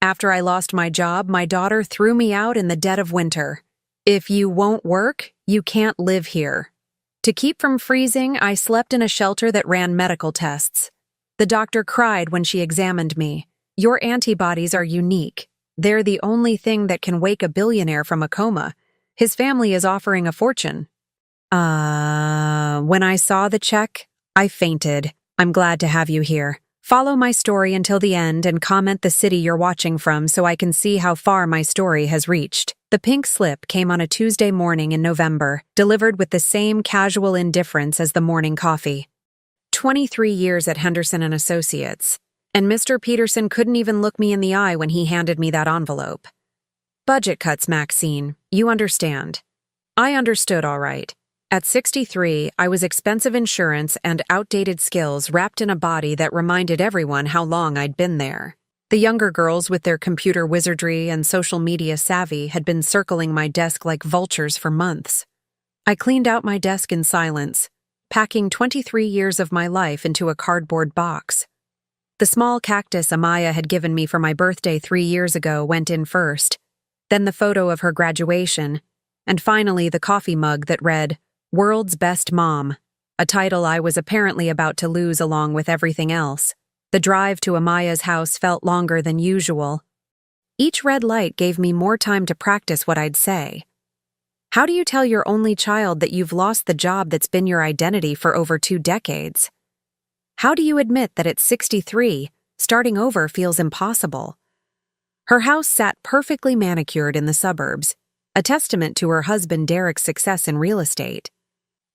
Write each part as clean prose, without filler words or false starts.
After I lost my job, my daughter threw me out in the dead of winter. If you won't work, you can't live here. To keep from freezing, I slept in a shelter that ran medical tests. The doctor cried when she examined me. Your antibodies are unique. They're the only thing that can wake a billionaire from a coma. His family is offering a fortune. When I saw the check, I fainted. I'm glad to have you here. Follow my story until the end and comment the city you're watching from so I can see how far my story has reached. The pink slip came on a Tuesday morning in November, delivered with the same casual indifference as the morning coffee. 23 years at Henderson & Associates, and Mr. Peterson couldn't even look me in the eye when he handed me that envelope. Budget cuts, Maxine, you understand. I understood all right. At 63, I was expensive insurance and outdated skills wrapped in a body that reminded everyone how long I'd been there. The younger girls with their computer wizardry and social media savvy had been circling my desk like vultures for months. I cleaned out my desk in silence, packing 23 years of my life into a cardboard box. The small cactus Amaya had given me for my birthday 3 years ago went in first, then the photo of her graduation, and finally the coffee mug that read, World's Best Mom, a title I was apparently about to lose along with everything else. The drive to Amaya's house felt longer than usual. Each red light gave me more time to practice what I'd say. How do you tell your only child that you've lost the job that's been your identity for over 2 decades? How do you admit that at 63, starting over feels impossible? Her house sat perfectly manicured in the suburbs, a testament to her husband Derek's success in real estate.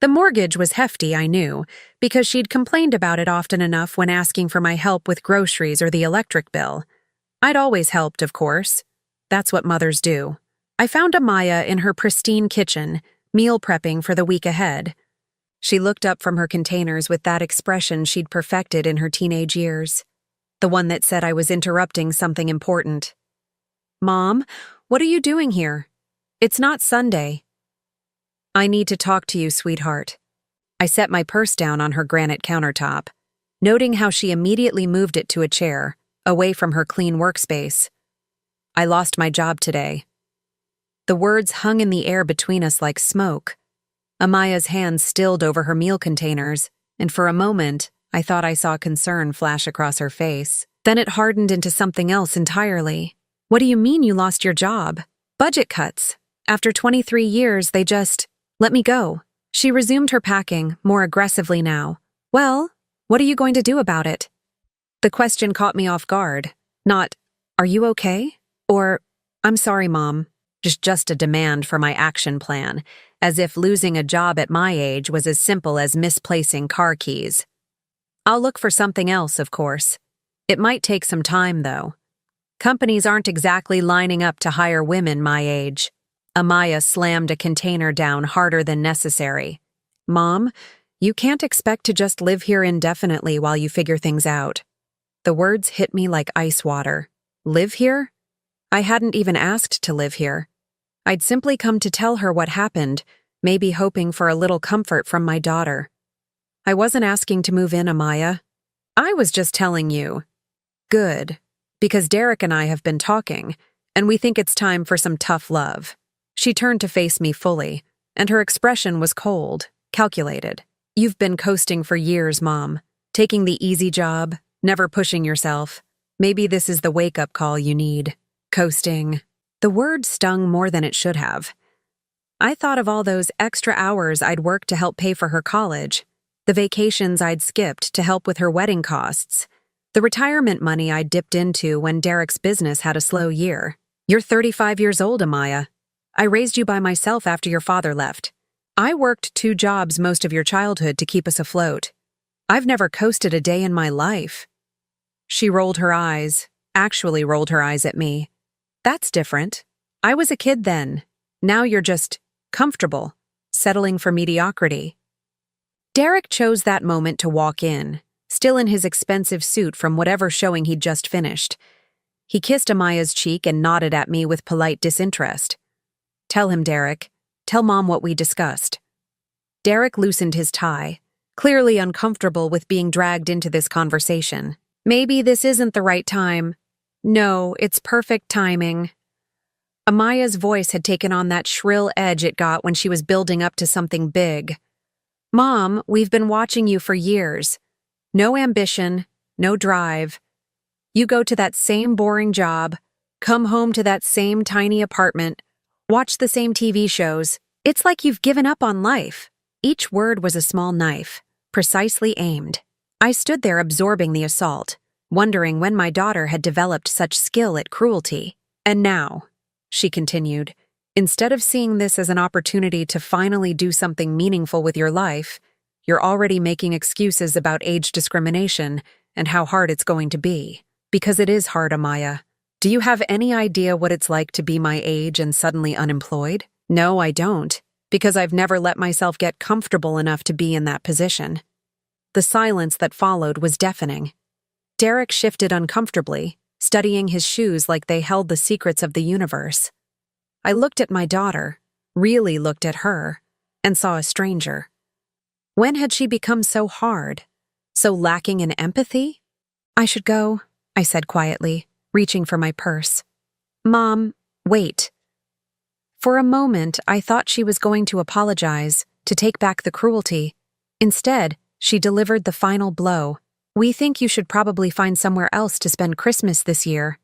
The mortgage was hefty, I knew, because she'd complained about it often enough when asking for my help with groceries or the electric bill. I'd always helped, of course. That's what mothers do. I found Amaya in her pristine kitchen, meal prepping for the week ahead. She looked up from her containers with that expression she'd perfected in her teenage years, the one that said I was interrupting something important. Mom, what are you doing here? It's not Sunday. I need to talk to you, sweetheart. I set my purse down on her granite countertop, noting how she immediately moved it to a chair, away from her clean workspace. I lost my job today. The words hung in the air between us like smoke. Amaya's hands stilled over her meal containers, and for a moment, I thought I saw concern flash across her face. Then it hardened into something else entirely. What do you mean you lost your job? Budget cuts. After 23 years, they just let me go. She resumed her packing, more aggressively now. Well, what are you going to do about it? The question caught me off guard. Not, are you okay? Or, I'm sorry, Mom. Just a demand for my action plan, as if losing a job at my age was as simple as misplacing car keys. I'll look for something else, of course. It might take some time, though. Companies aren't exactly lining up to hire women my age. Amaya slammed a container down harder than necessary. Mom, you can't expect to just live here indefinitely while you figure things out. The words hit me like ice water. Live here? I hadn't even asked to live here. I'd simply come to tell her what happened, maybe hoping for a little comfort from my daughter. I wasn't asking to move in, Amaya. I was just telling you. Good, because Derek and I have been talking, and we think it's time for some tough love. She turned to face me fully, and her expression was cold, calculated. You've been coasting for years, Mom. Taking the easy job, never pushing yourself. Maybe this is the wake-up call you need. Coasting. The word stung more than it should have. I thought of all those extra hours I'd worked to help pay for her college, the vacations I'd skipped to help with her wedding costs, the retirement money I'd dipped into when Derek's business had a slow year. You're 35 years old, Amaya. I raised you by myself after your father left. I worked 2 jobs most of your childhood to keep us afloat. I've never coasted a day in my life. She rolled her eyes, actually rolled her eyes at me. That's different. I was a kid then. Now you're just comfortable, settling for mediocrity. Derek chose that moment to walk in, still in his expensive suit from whatever showing he'd just finished. He kissed Amaya's cheek and nodded at me with polite disinterest. Tell him, Derek. Tell Mom what we discussed. Derek loosened his tie, clearly uncomfortable with being dragged into this conversation. Maybe this isn't the right time. No, it's perfect timing. Amaya's voice had taken on that shrill edge it got when she was building up to something big. Mom, we've been watching you for years. No ambition, no drive. You go to that same boring job, come home to that same tiny apartment, watch the same TV shows. It's like you've given up on life. Each word was a small knife, precisely aimed. I stood there absorbing the assault, wondering when my daughter had developed such skill at cruelty. And now, she continued, instead of seeing this as an opportunity to finally do something meaningful with your life, you're already making excuses about age discrimination and how hard it's going to be. Because it is hard, Amaya. Do you have any idea what it's like to be my age and suddenly unemployed? No, I don't, because I've never let myself get comfortable enough to be in that position. The silence that followed was deafening. Derek shifted uncomfortably, studying his shoes like they held the secrets of the universe. I looked at my daughter, really looked at her, and saw a stranger. When had she become so hard, so lacking in empathy? I should go, I said quietly, reaching for my purse. Mom, wait. For a moment, I thought she was going to apologize, to take back the cruelty. Instead, she delivered the final blow. We think you should probably find somewhere else to spend Christmas this year.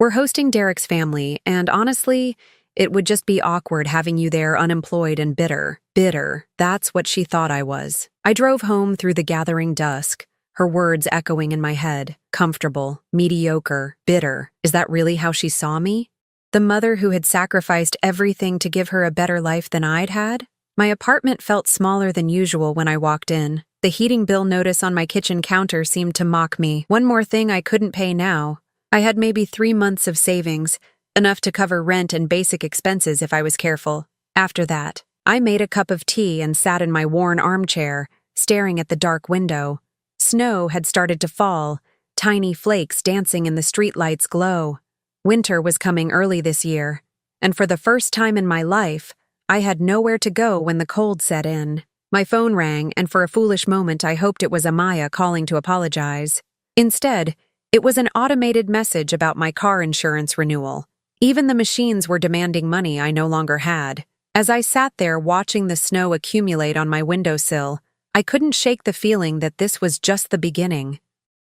We're hosting Derek's family, and honestly, it would just be awkward having you there unemployed and bitter. Bitter, that's what she thought I was. I drove home through the gathering dusk, her words echoing in my head. Comfortable, mediocre, bitter. Is that really how she saw me? The mother who had sacrificed everything to give her a better life than I'd had? My apartment felt smaller than usual when I walked in. The heating bill notice on my kitchen counter seemed to mock me. One more thing I couldn't pay now. I had maybe 3 months of savings, enough to cover rent and basic expenses if I was careful. After that, I made a cup of tea and sat in my worn armchair, staring at the dark window. Snow had started to fall, tiny flakes dancing in the streetlight's glow. Winter was coming early this year, and for the first time in my life, I had nowhere to go when the cold set in. My phone rang, and for a foolish moment I hoped it was Amaya calling to apologize. Instead, it was an automated message about my car insurance renewal. Even the machines were demanding money I no longer had. As I sat there watching the snow accumulate on my windowsill, I couldn't shake the feeling that this was just the beginning.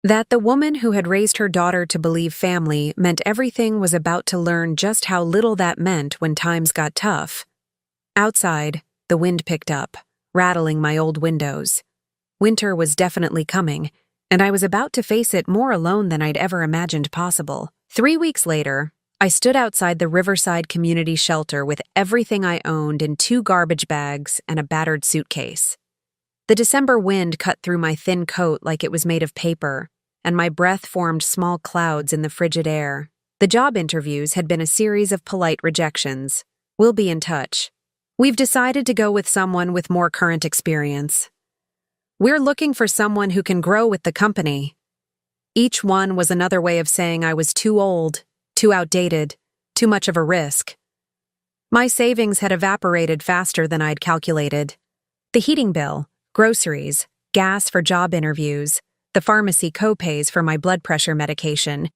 That the woman who had raised her daughter to believe family meant everything was about to learn just how little that meant when times got tough. Outside, the wind picked up, rattling my old windows. Winter was definitely coming, and I was about to face it more alone than I'd ever imagined possible. 3 weeks later, I stood outside the Riverside Community Shelter with everything I owned in 2 garbage bags and a battered suitcase. The December wind cut through my thin coat like it was made of paper, and my breath formed small clouds in the frigid air. The job interviews had been a series of polite rejections. We'll be in touch. We've decided to go with someone with more current experience. We're looking for someone who can grow with the company. Each one was another way of saying I was too old, too outdated, too much of a risk. My savings had evaporated faster than I'd calculated. The heating bill, groceries, gas for job interviews, the pharmacy co-pays for my blood pressure medication.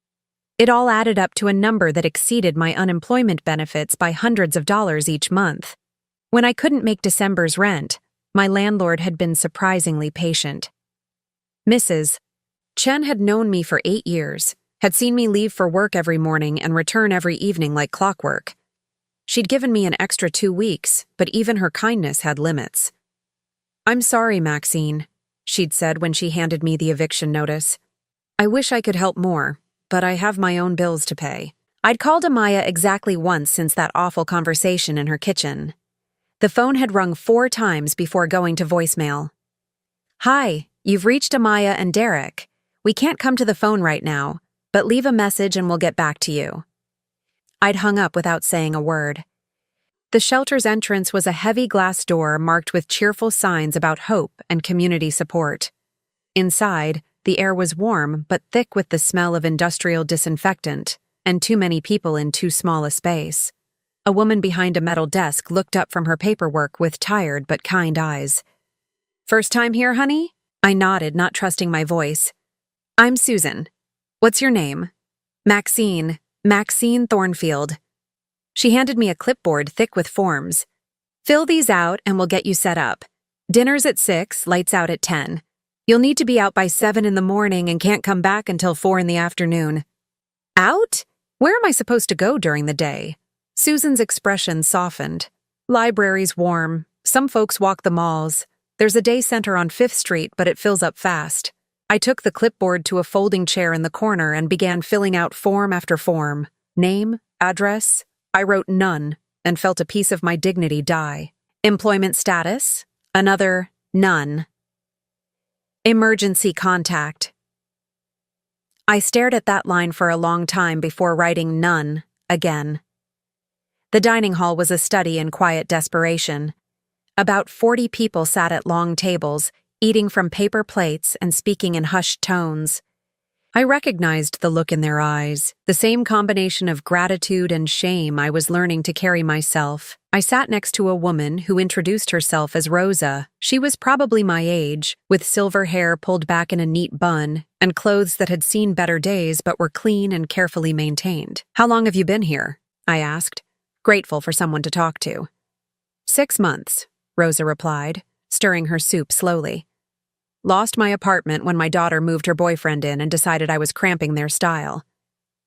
It all added up to a number that exceeded my unemployment benefits by hundreds of dollars each month. When I couldn't make December's rent, my landlord had been surprisingly patient. Mrs. Chen had known me for 8 years, had seen me leave for work every morning and return every evening like clockwork. She'd given me an extra 2 weeks, but even her kindness had limits. "I'm sorry, Maxine," she'd said when she handed me the eviction notice. "I wish I could help more, but I have my own bills to pay." I'd called Amaya exactly once since that awful conversation in her kitchen. The phone had rung 4 times before going to voicemail. "Hi, you've reached Amaya and Derek. We can't come to the phone right now, but leave a message and we'll get back to you." I'd hung up without saying a word. The shelter's entrance was a heavy glass door marked with cheerful signs about hope and community support. Inside, the air was warm but thick with the smell of industrial disinfectant, and too many people in too small a space. A woman behind a metal desk looked up from her paperwork with tired but kind eyes. "First time here, honey?" I nodded, not trusting my voice. "I'm Susan. What's your name?" Maxine Thornfield. She handed me a clipboard thick with forms. Fill these out and we'll get you set up. Dinner's at 6, lights out at 10. You'll need to be out by 7 in the morning and can't come back until 4 in the afternoon. Out? Where am I supposed to go during the day? Susan's expression softened. Library's warm. Some folks walk the malls. There's a day center on 5th Street, but it fills up fast. I took the clipboard to a folding chair in the corner and began filling out form after form. Name, address. I wrote none and felt a piece of my dignity die. Employment status. Another none. Emergency contact. I stared at that line for a long time before writing none again. The dining hall was a study in quiet desperation. About 40 people sat at long tables, eating from paper plates and speaking in hushed tones. I recognized the look in their eyes, the same combination of gratitude and shame I was learning to carry myself. I sat next to a woman who introduced herself as Rosa. She was probably my age, with silver hair pulled back in a neat bun, and clothes that had seen better days but were clean and carefully maintained. "How long have you been here?" I asked, grateful for someone to talk to. 6 months, Rosa replied, stirring her soup slowly. Lost my apartment when my daughter moved her boyfriend in and decided I was cramping their style.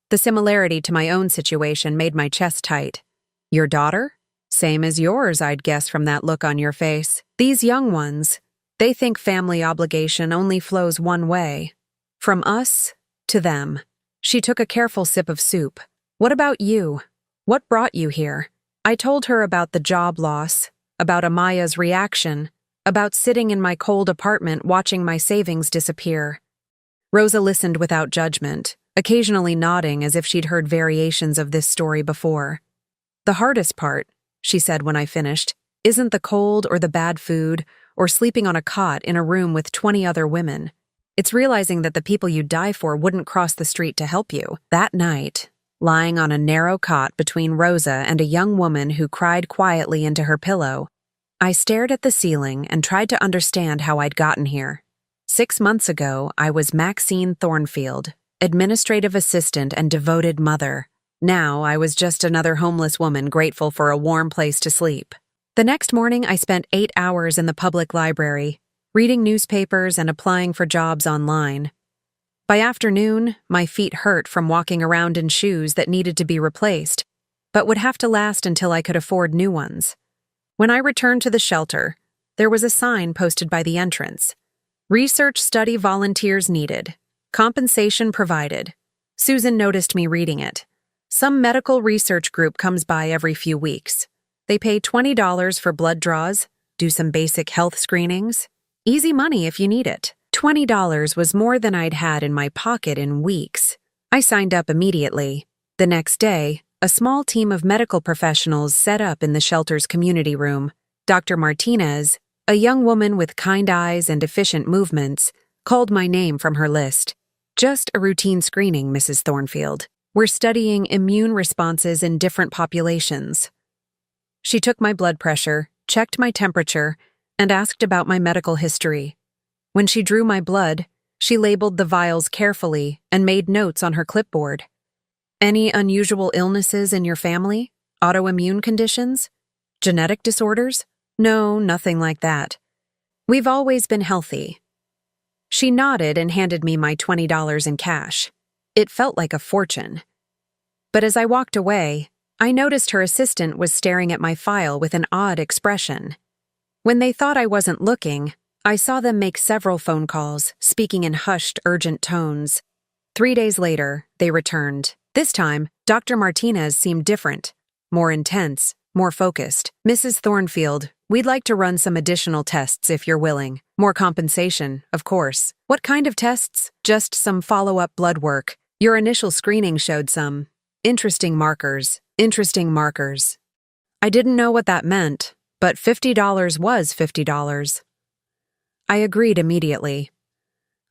The similarity to my own situation made my chest tight. Your daughter? Same as yours, I'd guess from that look on your face. These young ones, they think family obligation only flows one way. From us to them. She took a careful sip of soup. What about you? What brought you here? I told her about the job loss, about Amaya's reaction, about sitting in my cold apartment watching my savings disappear. Rosa listened without judgment, occasionally nodding as if she'd heard variations of this story before. The hardest part, she said when I finished, isn't the cold or the bad food or sleeping on a cot in a room with 20 other women. It's realizing that the people you die for wouldn't cross the street to help you. That night, lying on a narrow cot between Rosa and a young woman who cried quietly into her pillow, I stared at the ceiling and tried to understand how I'd gotten here. 6 months ago, I was Maxine Thornfield, administrative assistant and devoted mother. Now, I was just another homeless woman grateful for a warm place to sleep. The next morning, I spent 8 hours in the public library, reading newspapers and applying for jobs online. By afternoon, my feet hurt from walking around in shoes that needed to be replaced, but would have to last until I could afford new ones. When I returned to the shelter, there was a sign posted by the entrance. Research study volunteers needed. Compensation provided. Susan noticed me reading it. Some medical research group comes by every few weeks. They pay $20 for blood draws, do some basic health screenings. Easy money if you need it. $20 was more than I'd had in my pocket in weeks. I signed up immediately. The next day, a small team of medical professionals set up in the shelter's community room. Dr. Martinez, a young woman with kind eyes and efficient movements, called my name from her list. Just a routine screening, Mrs. Thornfield. We're studying immune responses in different populations. She took my blood pressure, checked my temperature, and asked about my medical history. When she drew my blood, she labeled the vials carefully and made notes on her clipboard. Any unusual illnesses in your family? Autoimmune conditions? Genetic disorders? No, nothing like that. We've always been healthy. She nodded and handed me my $20 in cash. It felt like a fortune. But as I walked away, I noticed her assistant was staring at my file with an odd expression. When they thought I wasn't looking, I saw them make several phone calls, speaking in hushed, urgent tones. 3 days later, they returned. This time, Dr. Martinez seemed different, more intense, more focused. Mrs. Thornfield, we'd like to run some additional tests if you're willing. More compensation, of course. What kind of tests? Just some follow-up blood work. Your initial screening showed some interesting markers. I didn't know what that meant, but $50 was $50. I agreed immediately.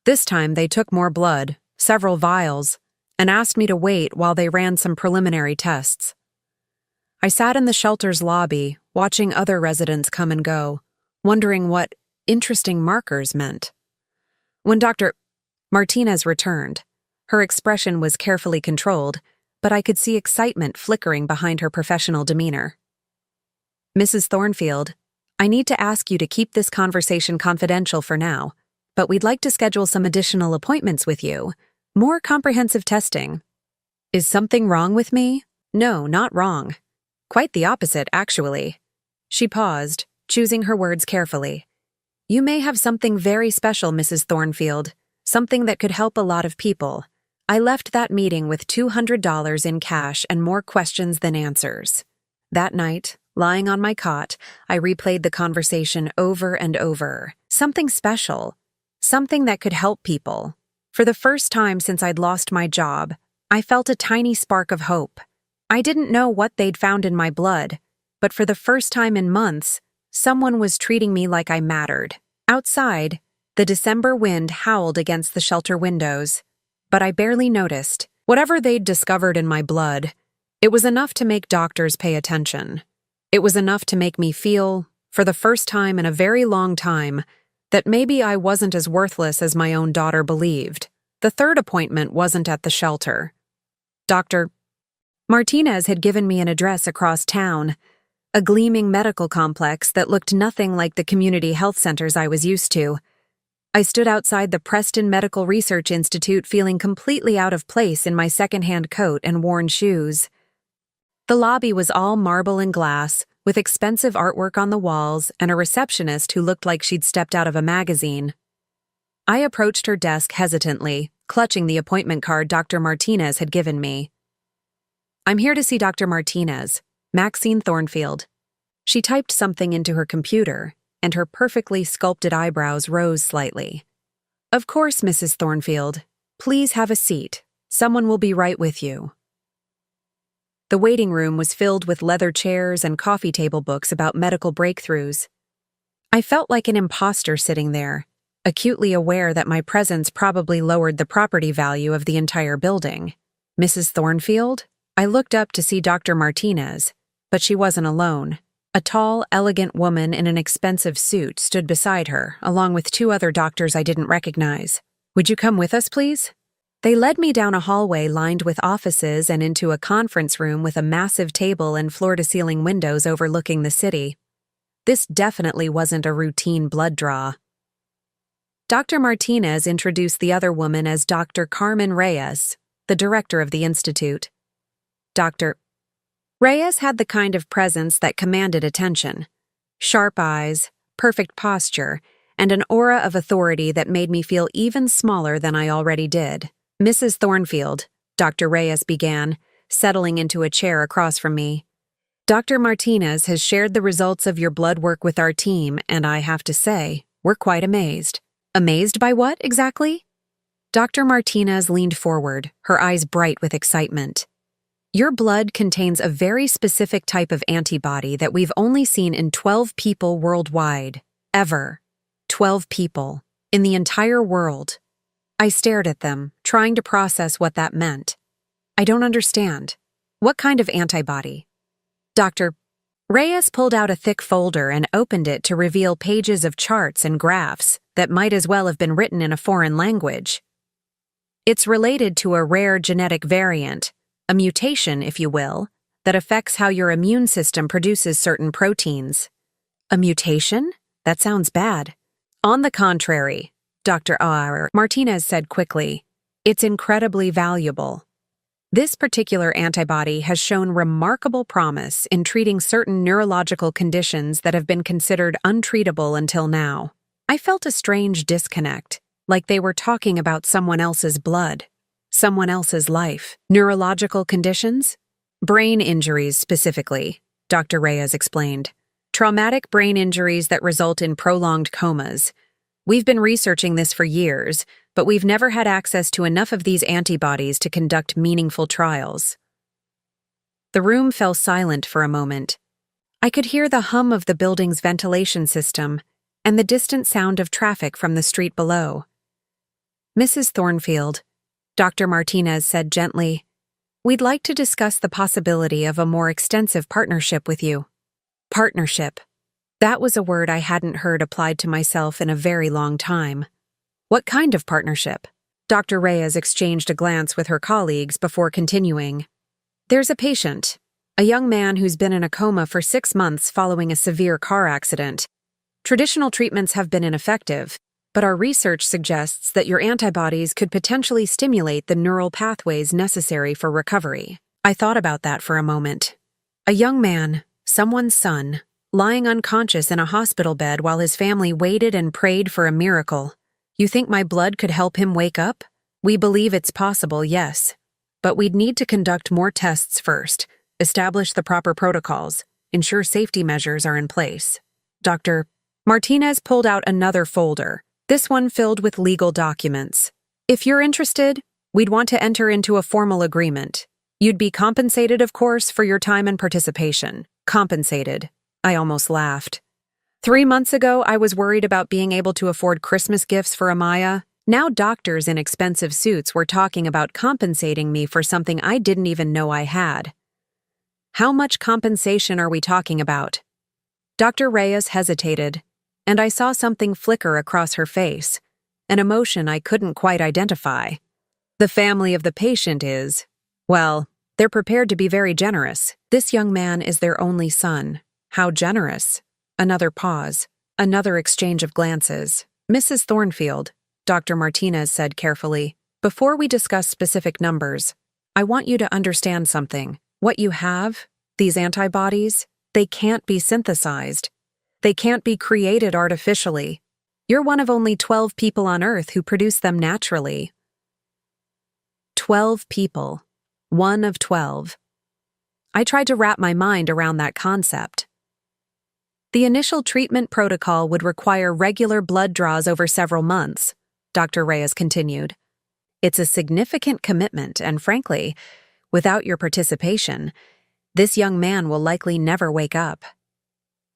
This time they took more blood, several vials, and asked me to wait while they ran some preliminary tests. I sat in the shelter's lobby, watching other residents come and go, wondering what interesting markers meant. When Dr. Martinez returned, Her expression was carefully controlled, but I could see excitement flickering behind her professional demeanor. "Mrs. Thornfield, I need to ask you to keep this conversation confidential for now, but we'd like to schedule some additional appointments with you. More comprehensive testing." "Is something wrong with me?" "No, not wrong. Quite the opposite, actually." She paused, choosing her words carefully. "You may have something very special, Mrs. Thornfield, something that could help a lot of people. I left that meeting with $200 in cash and more questions than answers." That night, lying on my cot, I replayed the conversation over and over. Something special. Something that could help people. For the first time since I'd lost my job, I felt a tiny spark of hope. I didn't know what they'd found in my blood, but for the first time in months, someone was treating me like I mattered. Outside, the December wind howled against the shelter windows, but I barely noticed. Whatever they'd discovered in my blood, it was enough to make doctors pay attention. It was enough to make me feel, for the first time in a very long time, that maybe I wasn't as worthless as my own daughter believed. The third appointment wasn't at the shelter. Dr. Martinez had given me an address across town, a gleaming medical complex that looked nothing like the community health centers I was used to. I stood outside the Preston Medical Research Institute feeling completely out of place in my secondhand coat and worn shoes. The lobby was all marble and glass, with expensive artwork on the walls and a receptionist who looked like she'd stepped out of a magazine. I approached her desk hesitantly, clutching the appointment card Dr. Martinez had given me. "I'm here to see Dr. Martinez, Maxine Thornfield." She typed something into her computer, and her perfectly sculpted eyebrows rose slightly. "Of course, Mrs. Thornfield. Please have a seat. Someone will be right with you." The waiting room was filled with leather chairs and coffee table books about medical breakthroughs. I felt like an imposter sitting there, acutely aware that my presence probably lowered the property value of the entire building. "Mrs. Thornfield?" I looked up to see Dr. Martinez, but she wasn't alone. A tall, elegant woman in an expensive suit stood beside her, along with two other doctors I didn't recognize. "Would you come with us, please?" They led me down a hallway lined with offices and into a conference room with a massive table and floor-to-ceiling windows overlooking the city. This definitely wasn't a routine blood draw. Dr. Martinez introduced the other woman as Dr. Carmen Reyes, the director of the institute. Dr. Reyes had the kind of presence that commanded attention. Sharp eyes, perfect posture, and an aura of authority that made me feel even smaller than I already did. "Mrs. Thornfield," Dr. Reyes began, settling into a chair across from me. "Dr. Martinez has shared the results of your blood work with our team, and I have to say, we're quite amazed." "Amazed by what, exactly?" Dr. Martinez leaned forward, her eyes bright with excitement. "Your blood contains a very specific type of antibody that we've only seen in 12 people worldwide. Ever. 12 people. In the entire world." I stared at them, trying to process what that meant. "I don't understand. What kind of antibody?" Dr. Reyes pulled out a thick folder and opened it to reveal pages of charts and graphs that might as well have been written in a foreign language. "It's related to a rare genetic variant, a mutation, if you will, that affects how your immune system produces certain proteins." "A mutation? That sounds bad." "On the contrary," Dr. Martinez said quickly, "it's incredibly valuable. This particular antibody has shown remarkable promise in treating certain neurological conditions that have been considered untreatable until now." I felt a strange disconnect, like they were talking about someone else's blood, someone else's life. "Neurological conditions?" "Brain injuries specifically," Dr. Reyes explained. "Traumatic brain injuries that result in prolonged comas. We've been researching this for years, but we've never had access to enough of these antibodies to conduct meaningful trials." The room fell silent for a moment. I could hear the hum of the building's ventilation system and the distant sound of traffic from the street below. "Mrs. Thornfield," Dr. Martinez said gently, "we'd like to discuss the possibility of a more extensive partnership with you." Partnership. That was a word I hadn't heard applied to myself in a very long time. "What kind of partnership?" Dr. Reyes exchanged a glance with her colleagues before continuing. There's a patient, a young man who's been in a coma for 6 months following a severe car accident. Traditional treatments have been ineffective, but our research suggests that your antibodies could potentially stimulate the neural pathways necessary for recovery. I thought about that for a moment. A young man, someone's son, lying unconscious in a hospital bed while his family waited and prayed for a miracle. You think my blood could help him wake up? We believe it's possible, yes. But we'd need to conduct more tests first, establish the proper protocols, ensure safety measures are in place. Dr. Martinez pulled out another folder, this one filled with legal documents. If you're interested, we'd want to enter into a formal agreement. You'd be compensated, of course, for your time and participation. Compensated. I almost laughed. 3 months ago, I was worried about being able to afford Christmas gifts for Amaya. Now doctors in expensive suits were talking about compensating me for something I didn't even know I had. How much compensation are we talking about? Dr. Reyes hesitated, and I saw something flicker across her face, an emotion I couldn't quite identify. The family of the patient is, well, they're prepared to be very generous. This young man is their only son. How generous? Another pause, another exchange of glances. Mrs. Thornfield, Dr. Martinez said carefully, before we discuss specific numbers, I want you to understand something. What you have, these antibodies, they can't be synthesized. They can't be created artificially. You're one of only 12 people on Earth who produce them naturally. 12 people. 1 of 12. I tried to wrap my mind around that concept. The initial treatment protocol would require regular blood draws over several months, Dr. Reyes continued. It's a significant commitment, and frankly, without your participation, this young man will likely never wake up.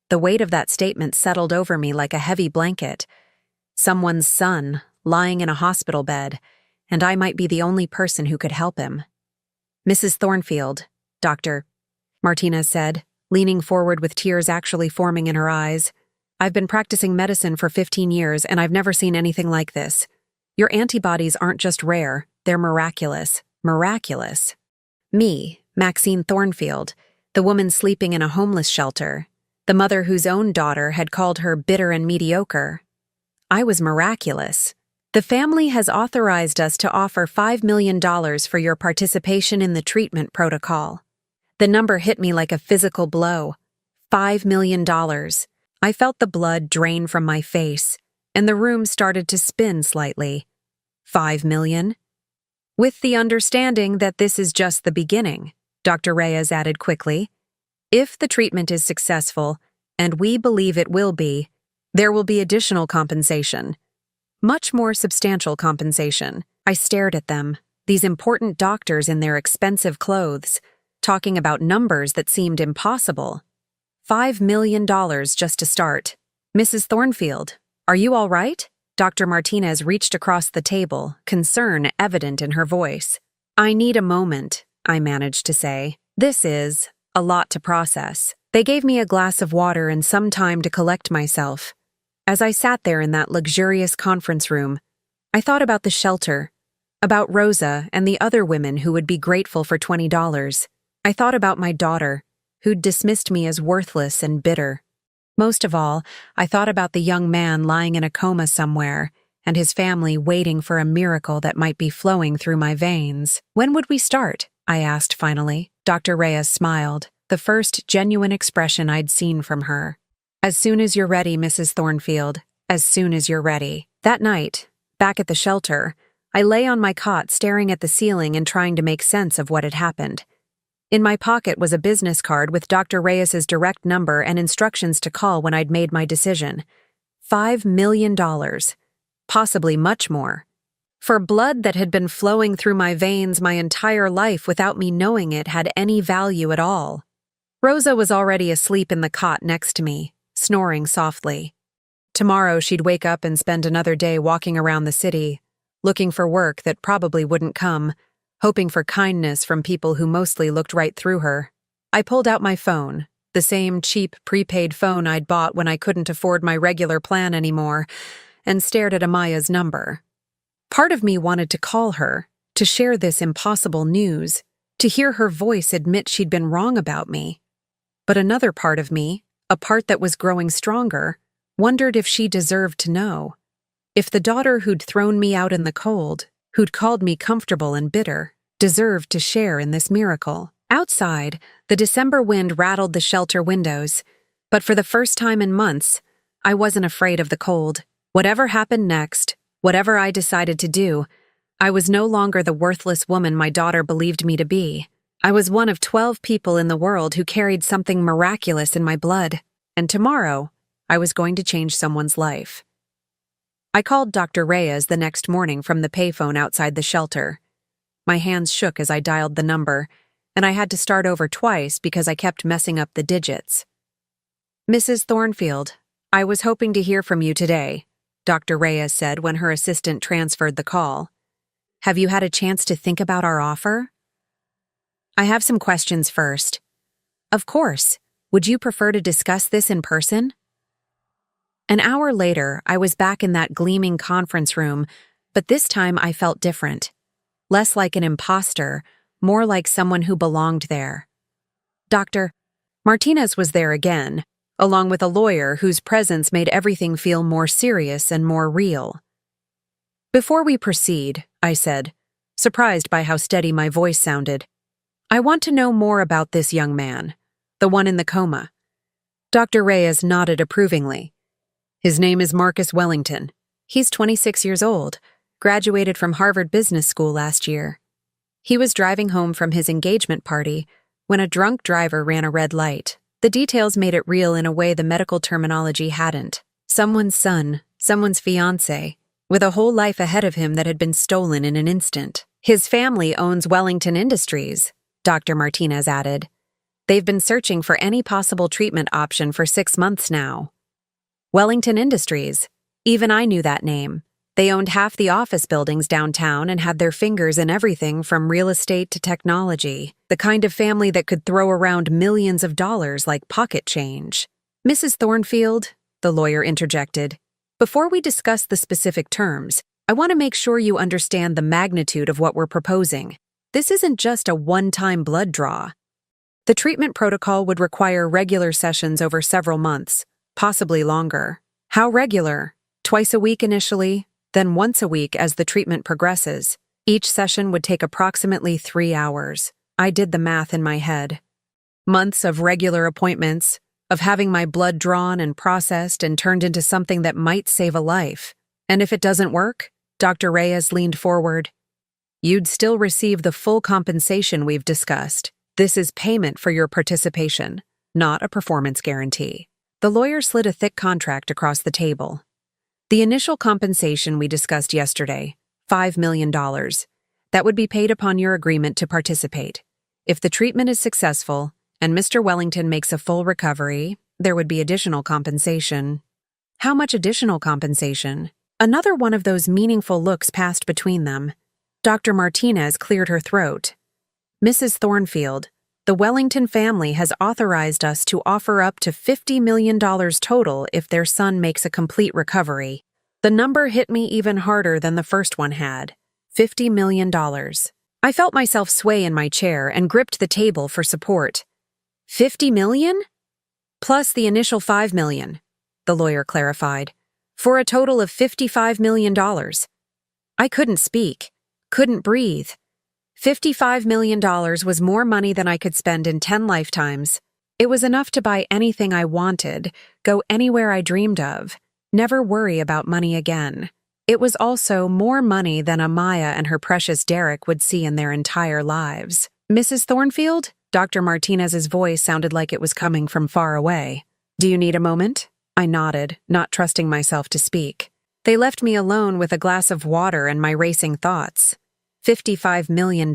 The weight of that statement settled over me like a heavy blanket. Someone's son, lying in a hospital bed, and I might be the only person who could help him. Mrs. Thornfield, Dr. Martinez said, leaning forward with tears actually forming in her eyes. I've been practicing medicine for 15 years, and I've never seen anything like this. Your antibodies aren't just rare, they're miraculous. Miraculous. Me, Maxine Thornfield, the woman sleeping in a homeless shelter, the mother whose own daughter had called her bitter and mediocre. I was miraculous. The family has authorized us to offer $5 million for your participation in the treatment protocol. The number hit me like a physical blow. $5 million. I felt the blood drain from my face, and the room started to spin slightly. 5 million? With the understanding that this is just the beginning, Dr. Reyes added quickly. If the treatment is successful, and we believe it will be, there will be additional compensation. Much more substantial compensation. I stared at them, these important doctors in their expensive clothes, talking about numbers that seemed impossible. $5 million just to start. Mrs. Thornfield, are you all right? Dr. Martinez reached across the table, concern evident in her voice. I need a moment, I managed to say. This is a lot to process. They gave me a glass of water and some time to collect myself. As I sat there in that luxurious conference room, I thought about the shelter, about Rosa and the other women who would be grateful for $20. I thought about my daughter, who'd dismissed me as worthless and bitter. Most of all, I thought about the young man lying in a coma somewhere, and his family waiting for a miracle that might be flowing through my veins. When would we start? I asked finally. Dr. Reyes smiled, the first genuine expression I'd seen from her. As soon as you're ready, Mrs. Thornfield. As soon as you're ready. That night, back at the shelter, I lay on my cot staring at the ceiling and trying to make sense of what had happened. In my pocket was a business card with Dr. Reyes's direct number and instructions to call when I'd made my decision. $5 million. Possibly much more. For blood that had been flowing through my veins my entire life without me knowing it had any value at all. Rosa was already asleep in the cot next to me, snoring softly. Tomorrow she'd wake up and spend another day walking around the city, looking for work that probably wouldn't come, hoping for kindness from people who mostly looked right through her. I pulled out my phone, the same cheap prepaid phone I'd bought when I couldn't afford my regular plan anymore, and stared at Amaya's number. Part of me wanted to call her, to share this impossible news, to hear her voice admit she'd been wrong about me. But another part of me, a part that was growing stronger, wondered if she deserved to know. If the daughter who'd thrown me out in the cold, who'd called me comfortable and bitter, deserved to share in this miracle. Outside, the December wind rattled the shelter windows, but for the first time in months, I wasn't afraid of the cold. Whatever happened next, whatever I decided to do, I was no longer the worthless woman my daughter believed me to be. I was one of 12 people in the world who carried something miraculous in my blood, and tomorrow, I was going to change someone's life. I called Dr. Reyes the next morning from the payphone outside the shelter. My hands shook as I dialed the number, and I had to start over twice because I kept messing up the digits. "Mrs. Thornfield, I was hoping to hear from you today," Dr. Reyes said when her assistant transferred the call. "Have you had a chance to think about our offer?" "I have some questions first." "Of course. Would you prefer to discuss this in person?" An hour later, I was back in that gleaming conference room, but this time I felt different. Less like an imposter, more like someone who belonged there. Dr. Martinez was there again, along with a lawyer whose presence made everything feel more serious and more real. "Before we proceed," I said, surprised by how steady my voice sounded, "I want to know more about this young man, the one in the coma." Dr. Reyes nodded approvingly. "His name is Marcus Wellington. He's 26 years old, graduated from Harvard Business School last year. He was driving home from his engagement party when a drunk driver ran a red light. The details made it real in a way the medical terminology hadn't. Someone's son, someone's fiancé, with a whole life ahead of him that had been stolen in an instant. His family owns Wellington Industries," Dr. Martinez added. "They've been searching for any possible treatment option for 6 months now." Wellington Industries. Even I knew that name. They owned half the office buildings downtown and had their fingers in everything from real estate to technology, the kind of family that could throw around millions of dollars like pocket change. "Mrs. Thornfield," the lawyer interjected, "before we discuss the specific terms, I want to make sure you understand the magnitude of what we're proposing. This isn't just a one-time blood draw. The treatment protocol would require regular sessions over several months, possibly longer. How regular? Twice a week initially, then once a week as the treatment progresses. Each session would take approximately 3 hours. I did the math in my head. Months of regular appointments, of having my blood drawn and processed and turned into something that might save a life. And if it doesn't work, Dr. Reyes leaned forward. You'd still receive the full compensation we've discussed. This is payment for your participation, not a performance guarantee. The lawyer slid a thick contract across the table. The initial compensation we discussed yesterday, $5 million. That would be paid upon your agreement to participate. If the treatment is successful and Mr. Wellington makes a full recovery, there would be additional compensation. How much additional compensation? Another one of those meaningful looks passed between them. Dr. Martinez cleared her throat. "Mrs. Thornfield, the Wellington family has authorized us to offer up to $50 million total if their son makes a complete recovery." The number hit me even harder than the first one had. $50 million. I felt myself sway in my chair and gripped the table for support. $50 million? Plus the initial $5 million, the lawyer clarified, for a total of $55 million. I couldn't speak, couldn't breathe. $55 million was more money than I could spend in 10 lifetimes. It was enough to buy anything I wanted, go anywhere I dreamed of, never worry about money again. It was also more money than Amaya and her precious Derek would see in their entire lives. "Mrs. Thornfield?" Dr. Martinez's voice sounded like it was coming from far away. "Do you need a moment?" I nodded, not trusting myself to speak. They left me alone with a glass of water and my racing thoughts. $55 million.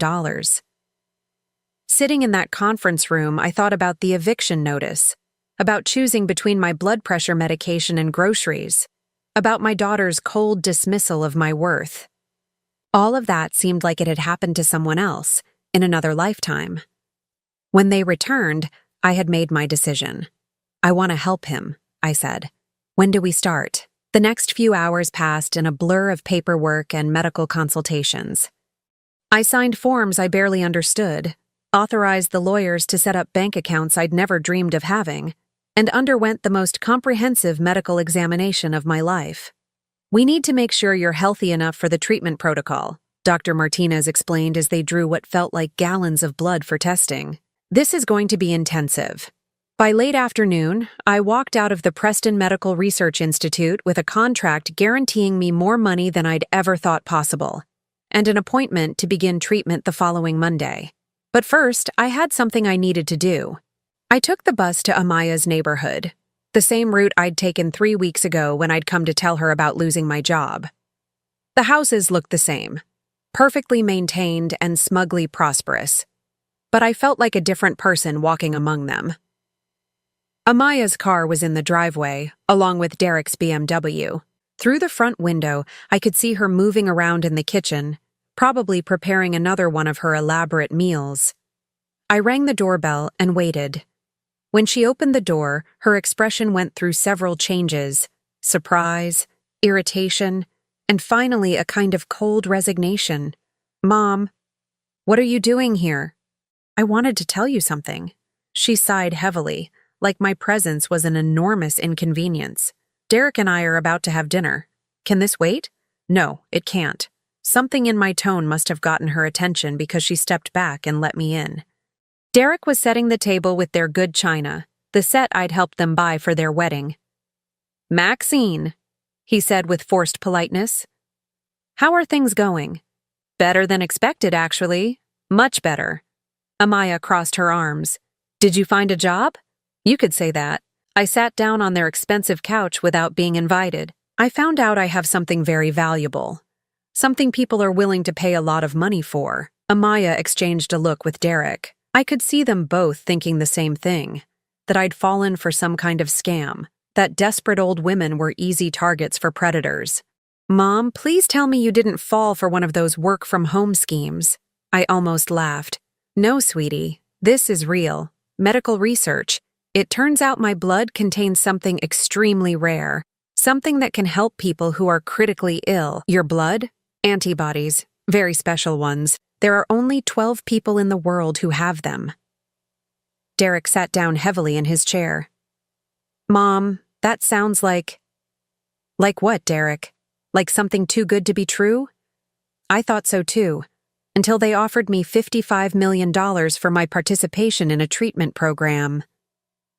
Sitting in that conference room, I thought about the eviction notice, about choosing between my blood pressure medication and groceries, about my daughter's cold dismissal of my worth. All of that seemed like it had happened to someone else, in another lifetime. When they returned, I had made my decision. "I want to help him," I said. "When do we start?" The next few hours passed in a blur of paperwork and medical consultations. I signed forms I barely understood, authorized the lawyers to set up bank accounts I'd never dreamed of having, and underwent the most comprehensive medical examination of my life. "We need to make sure you're healthy enough for the treatment protocol," Dr. Martinez explained as they drew what felt like gallons of blood for testing. "This is going to be intensive." By late afternoon, I walked out of the Preston Medical Research Institute with a contract guaranteeing me more money than I'd ever thought possible, and an appointment to begin treatment the following Monday. But first, I had something I needed to do. I took the bus to Amaya's neighborhood, the same route I'd taken 3 weeks ago when I'd come to tell her about losing my job. The houses looked the same, perfectly maintained and smugly prosperous, but I felt like a different person walking among them. Amaya's car was in the driveway, along with Derek's BMW. Through the front window, I could see her moving around in the kitchen, probably preparing another one of her elaborate meals. I rang the doorbell and waited. When she opened the door, her expression went through several changes: surprise, irritation, and finally a kind of cold resignation. "Mom, what are you doing here?" "I wanted to tell you something." She sighed heavily, like my presence was an enormous inconvenience. "Derek and I are about to have dinner. Can this wait?" "No, it can't." Something in my tone must have gotten her attention because she stepped back and let me in. Derek was setting the table with their good china, the set I'd helped them buy for their wedding. "Maxine," he said with forced politeness. "How are things going?" "Better than expected, actually. Much better." Amaya crossed her arms. "Did you find a job?" "You could say that." I sat down on their expensive couch without being invited. "I found out I have something very valuable. Something people are willing to pay a lot of money for." Amaya exchanged a look with Derek. I could see them both thinking the same thing, that I'd fallen for some kind of scam, that desperate old women were easy targets for predators. "Mom, please tell me you didn't fall for one of those work-from-home schemes." I almost laughed. "No, sweetie, this is real. Medical research. It turns out my blood contains something extremely rare, something that can help people who are critically ill." "Your blood?" "Antibodies. Very special ones. There are only 12 people in the world who have them." Derek sat down heavily in his chair. "Mom, that sounds like..." "Like what, Derek? Like something too good to be true?" "I thought so too, until they offered me $55 million for my participation in a treatment program."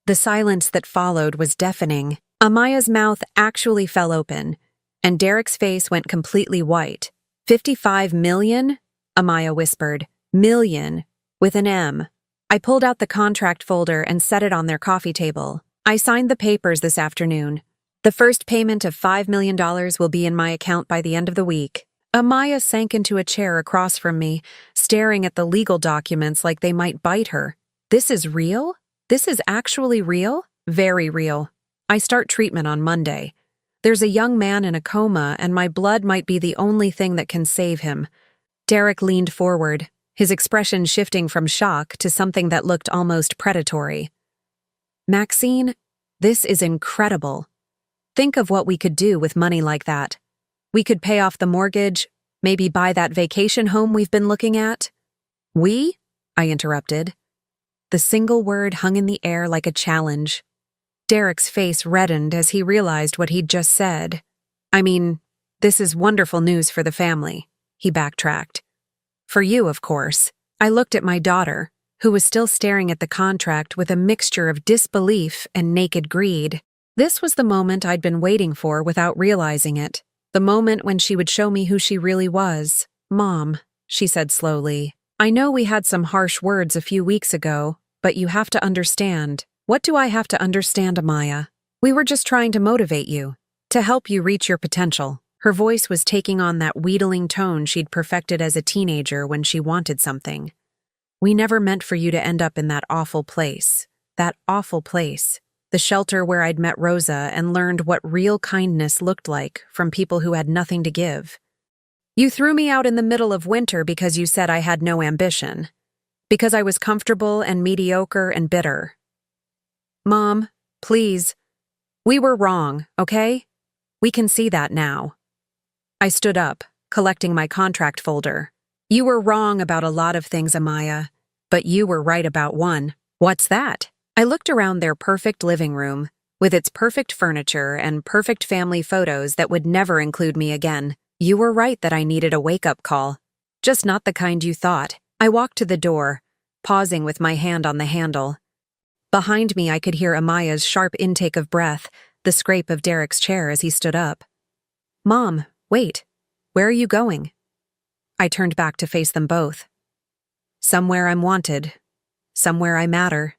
The silence that followed was deafening. Amaya's mouth actually fell open, and Derek's face went completely white. $55 million? Amaya whispered. "Million, with an M." I pulled out the contract folder and set it on their coffee table. "I signed the papers this afternoon. The first payment of $5 million will be in my account by the end of the week." Amaya sank into a chair across from me, staring at the legal documents like they might bite her. "This is real? This is actually real?" "Very real. I start treatment on Monday. There's a young man in a coma, and my blood might be the only thing that can save him." Derek leaned forward, his expression shifting from shock to something that looked almost predatory. "Maxine, this is incredible. Think of what we could do with money like that. We could pay off the mortgage, maybe buy that vacation home we've been looking at." "We?" I interrupted. The single word hung in the air like a challenge. Derek's face reddened as he realized what he'd just said. "I mean, this is wonderful news for the family," he backtracked. "For you, of course." I looked at my daughter, who was still staring at the contract with a mixture of disbelief and naked greed. This was the moment I'd been waiting for without realizing it. The moment when she would show me who she really was. "Mom," she said slowly, "I know we had some harsh words a few weeks ago, but you have to understand." "What do I have to understand, Amaya? We were just trying to motivate you, to help you reach your potential." Her voice was taking on that wheedling tone she'd perfected as a teenager when she wanted something. "We never meant for you to end up in that awful place. That awful place. The shelter where I'd met Rosa and learned what real kindness looked like from people who had nothing to give. You threw me out in the middle of winter because you said I had no ambition. Because I was comfortable and mediocre and bitter. Mom, please. We were wrong, okay? We can see that now. I stood up, collecting my contract folder. You were wrong about a lot of things, Amaya, but you were right about one. What's that? I looked around their perfect living room, with its perfect furniture and perfect family photos that would never include me again. You were right that I needed a wake-up call. Just not the kind you thought. I walked to the door, pausing with my hand on the handle. Behind me, I could hear Amaya's sharp intake of breath, the scrape of Derek's chair as he stood up. Mom, wait. Where are you going? I turned back to face them both. Somewhere I'm wanted. Somewhere I matter.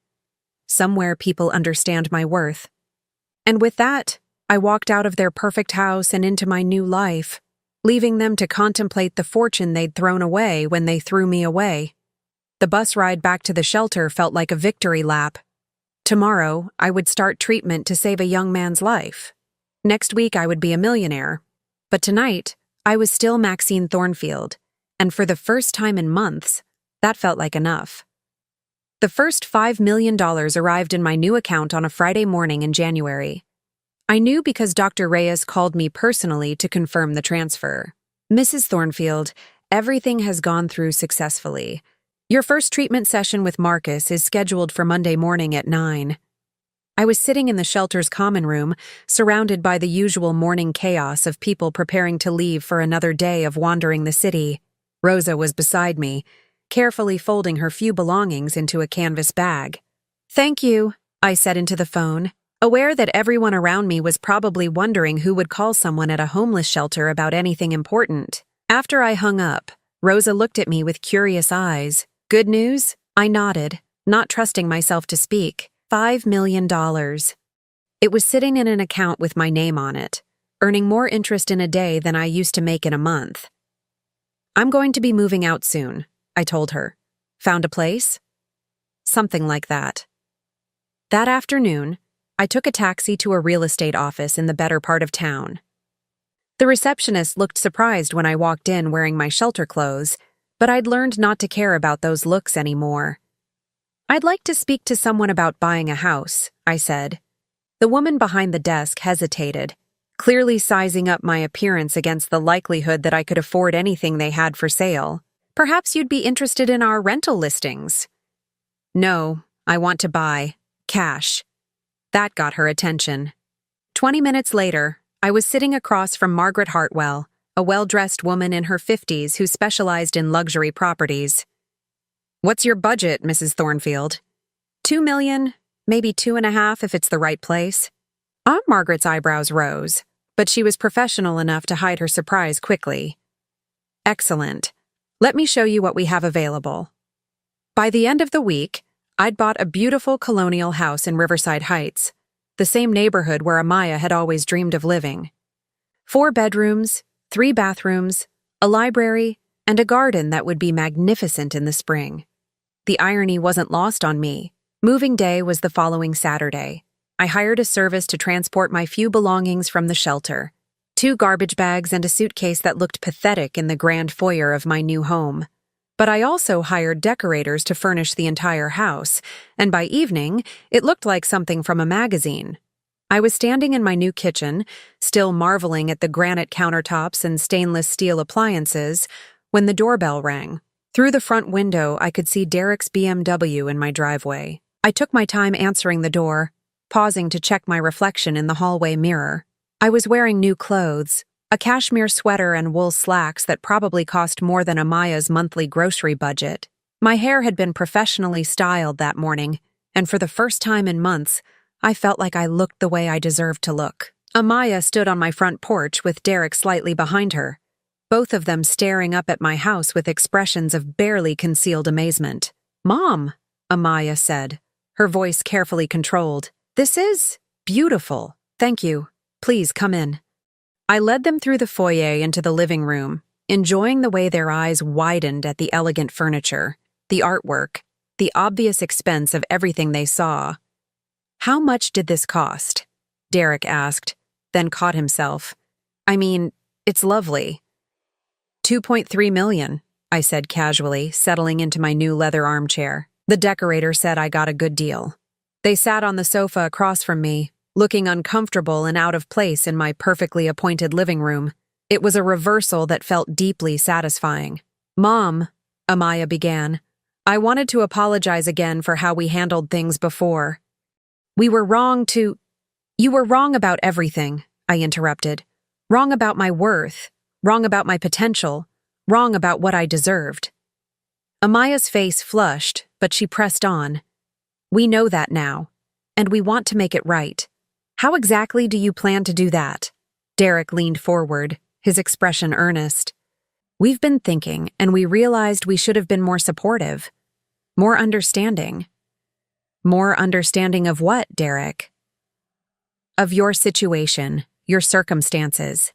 Somewhere people understand my worth. And with that, I walked out of their perfect house and into my new life, leaving them to contemplate the fortune they'd thrown away when they threw me away. The bus ride back to the shelter felt like a victory lap. Tomorrow, I would start treatment to save a young man's life. Next week, I would be a millionaire. But tonight, I was still Maxine Thornfield, and for the first time in months, that felt like enough. The first $5 million arrived in my new account on a Friday morning in January. I knew because Dr. Reyes called me personally to confirm the transfer. Mrs. Thornfield, everything has gone through successfully. Your first treatment session with Marcus is scheduled for Monday morning at 9. I was sitting in the shelter's common room, surrounded by the usual morning chaos of people preparing to leave for another day of wandering the city. Rosa was beside me, carefully folding her few belongings into a canvas bag. Thank you, I said into the phone, aware that everyone around me was probably wondering who would call someone at a homeless shelter about anything important. After I hung up, Rosa looked at me with curious eyes. Good news? I nodded, not trusting myself to speak. $5 million. It was sitting in an account with my name on it, earning more interest in a day than I used to make in a month. I'm going to be moving out soon, I told her. Found a place? Something like that. That afternoon, I took a taxi to a real estate office in the better part of town. The receptionist looked surprised when I walked in wearing my shelter clothes, but I'd learned not to care about those looks anymore. I'd like to speak to someone about buying a house, I said. The woman behind the desk hesitated, clearly sizing up my appearance against the likelihood that I could afford anything they had for sale. Perhaps you'd be interested in our rental listings. No, I want to buy. Cash. That got her attention. 20 minutes later, I was sitting across from Margaret Hartwell, a well-dressed woman in her 50s who specialized in luxury properties. What's your budget, Mrs. Thornfield? $2 million, maybe 2.5 if it's the right place. Aunt Margaret's eyebrows rose, but she was professional enough to hide her surprise quickly. Excellent. Let me show you what we have available. By the end of the week, I'd bought a beautiful colonial house in Riverside Heights, the same neighborhood where Amaya had always dreamed of living. 4 bedrooms, 3 bathrooms, a library, and a garden that would be magnificent in the spring. The irony wasn't lost on me. Moving day was the following Saturday. I hired a service to transport my few belongings from the shelter. 2 garbage bags and a suitcase that looked pathetic in the grand foyer of my new home. But I also hired decorators to furnish the entire house, and by evening, it looked like something from a magazine. I was standing in my new kitchen, still marveling at the granite countertops and stainless steel appliances, when the doorbell rang. Through the front window, I could see Derek's BMW in my driveway. I took my time answering the door, pausing to check my reflection in the hallway mirror. I was wearing new clothes, a cashmere sweater and wool slacks that probably cost more than Amaya's monthly grocery budget. My hair had been professionally styled that morning, and for the first time in months, I felt like I looked the way I deserved to look. Amaya stood on my front porch with Derek slightly behind her, both of them staring up at my house with expressions of barely concealed amazement. "Mom," Amaya said, her voice carefully controlled. "This is beautiful. Thank you. Please come in." I led them through the foyer into the living room, enjoying the way their eyes widened at the elegant furniture, the artwork, the obvious expense of everything they saw. "How much did this cost?" Derek asked, then caught himself. "I mean, it's lovely." $2.3 million, I said casually, settling into my new leather armchair. The decorator said I got a good deal. They sat on the sofa across from me, looking uncomfortable and out of place in my perfectly appointed living room. It was a reversal that felt deeply satisfying. "Mom," Amaya began, "I wanted to apologize again for how we handled things before. We were wrong to—" "You were wrong about everything," I interrupted. "Wrong about my worth, wrong about my potential, wrong about what I deserved." Amaya's face flushed, but she pressed on. "We know that now, and we want to make it right. How exactly do you plan to do that?" Derek leaned forward, his expression earnest. "We've been thinking, and we realized we should have been more supportive, more understanding." "More understanding of what, Derek?" "Of your situation, your circumstances."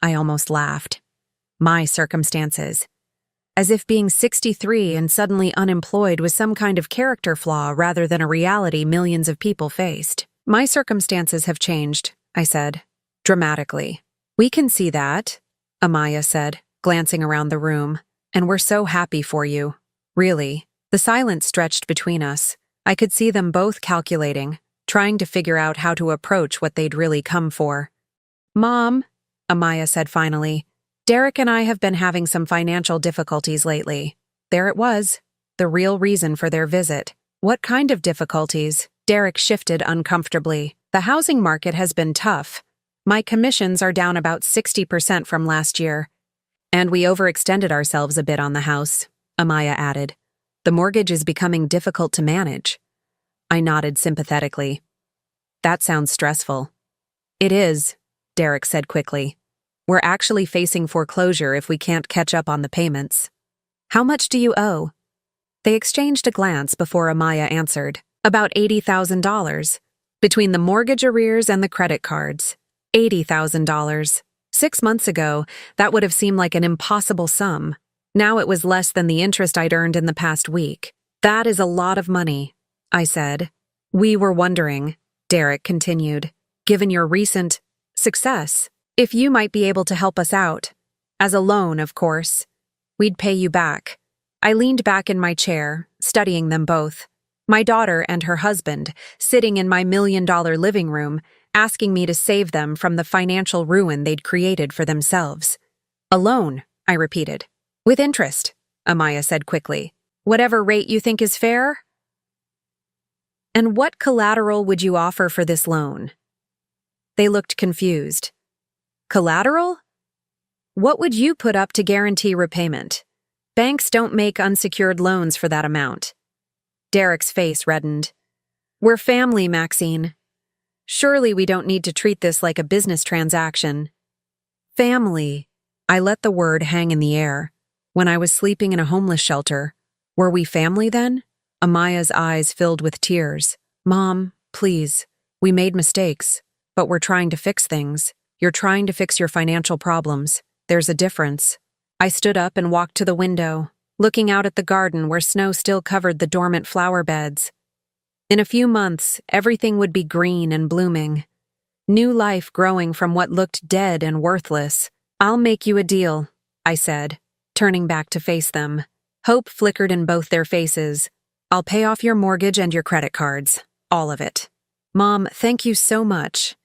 I almost laughed. My circumstances. As if being 63 and suddenly unemployed was some kind of character flaw rather than a reality millions of people faced. "My circumstances have changed," I said, dramatically. "We can see that," Amaya said, glancing around the room, "and we're so happy for you. Really." The silence stretched between us. I could see them both calculating, trying to figure out how to approach what they'd really come for. "Mom," Amaya said finally, "Derek and I have been having some financial difficulties lately." There it was, the real reason for their visit. "What kind of difficulties?" Derek shifted uncomfortably. "The housing market has been tough. My commissions are down about 60% from last year. And we overextended ourselves a bit on the house," Amaya added. "The mortgage is becoming difficult to manage." I nodded sympathetically. "That sounds stressful." "It is," Derek said quickly. "We're actually facing foreclosure if we can't catch up on the payments." "How much do you owe?" They exchanged a glance before Amaya answered. "About $80,000. Between the mortgage arrears and the credit cards. $80,000. 6 months ago, that would have seemed like an impossible sum. Now it was less than the interest I'd earned in the past week. That is a lot of money," I said. "We were wondering," Derek continued, "given your recent success, if you might be able to help us out. As a loan, of course. We'd pay you back." I leaned back in my chair, studying them both. My daughter and her husband, sitting in my $1 million living room, asking me to save them from the financial ruin they'd created for themselves. "A loan," I repeated. "With interest," Amaya said quickly. "Whatever rate you think is fair?" "And what collateral would you offer for this loan?" They looked confused. "Collateral? What would you put up to guarantee repayment? Banks don't make unsecured loans for that amount." Derek's face reddened. "We're family, Maxine. Surely we don't need to treat this like a business transaction." "Family." I let the word hang in the air. When I was sleeping in a homeless shelter, were we family then? Amaya's eyes filled with tears. "Mom, please. We made mistakes, but we're trying to fix things. You're trying to fix your financial problems. There's a difference." I stood up and walked to the window, looking out at the garden where snow still covered the dormant flower beds. In a few months, everything would be green and blooming. New life growing from what looked dead and worthless. "I'll make you a deal," I said, turning back to face them. Hope flickered in both their faces. "I'll pay off your mortgage and your credit cards. All of it." "Mom, thank you so much."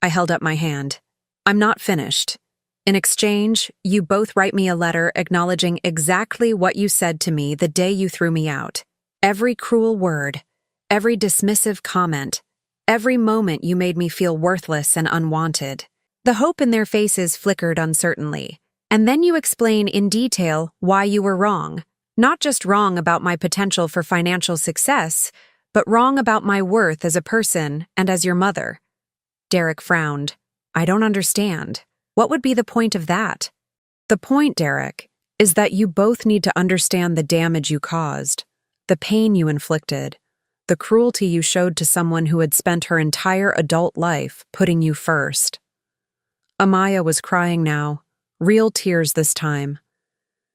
I held up my hand. "I'm not finished. In exchange, you both write me a letter acknowledging exactly what you said to me the day you threw me out. Every cruel word, every dismissive comment, every moment you made me feel worthless and unwanted." The hope in their faces flickered uncertainly. "And then you explain in detail why you were wrong. Not just wrong about my potential for financial success, but wrong about my worth as a person and as your mother." Derek frowned. "I don't understand. What would be the point of that?" "The point, Derek, is that you both need to understand the damage you caused, the pain you inflicted, the cruelty you showed to someone who had spent her entire adult life putting you first." Amaya was crying now, real tears this time.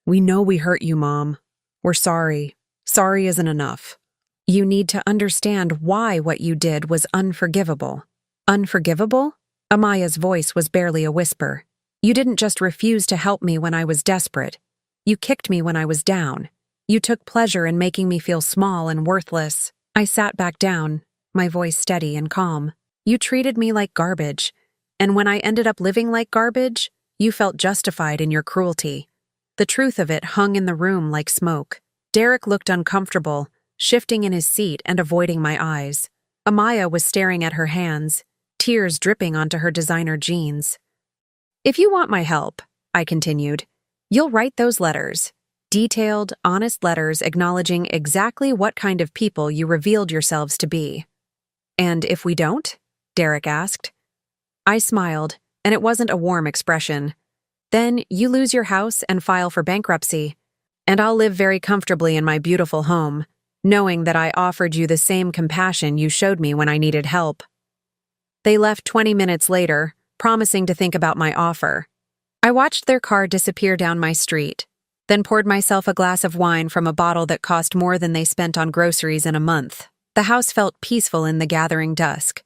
"We know we hurt you, Mom. We're sorry. Sorry isn't enough. You need to understand why what you did was unforgivable." "Unforgivable?" Amaya's voice was barely a whisper. "You didn't just refuse to help me when I was desperate. You kicked me when I was down. You took pleasure in making me feel small and worthless." I sat back down, my voice steady and calm. You treated me like garbage, and when I ended up living like garbage, you felt justified in your cruelty. The truth of it hung in the room like smoke. Derek looked uncomfortable, shifting in his seat and avoiding my eyes. Amaya was staring at her hands, tears dripping onto her designer jeans. If you want my help, I continued, you'll write those letters. Detailed, honest letters acknowledging exactly what kind of people you revealed yourselves to be. And if we don't? Derek asked. I smiled, and it wasn't a warm expression. Then you lose your house and file for bankruptcy, and I'll live very comfortably in my beautiful home, knowing that I offered you the same compassion you showed me when I needed help. They left 20 minutes later, promising to think about my offer. I watched their car disappear down my street, then poured myself a glass of wine from a bottle that cost more than they spent on groceries in a month. The house felt peaceful in the gathering dusk.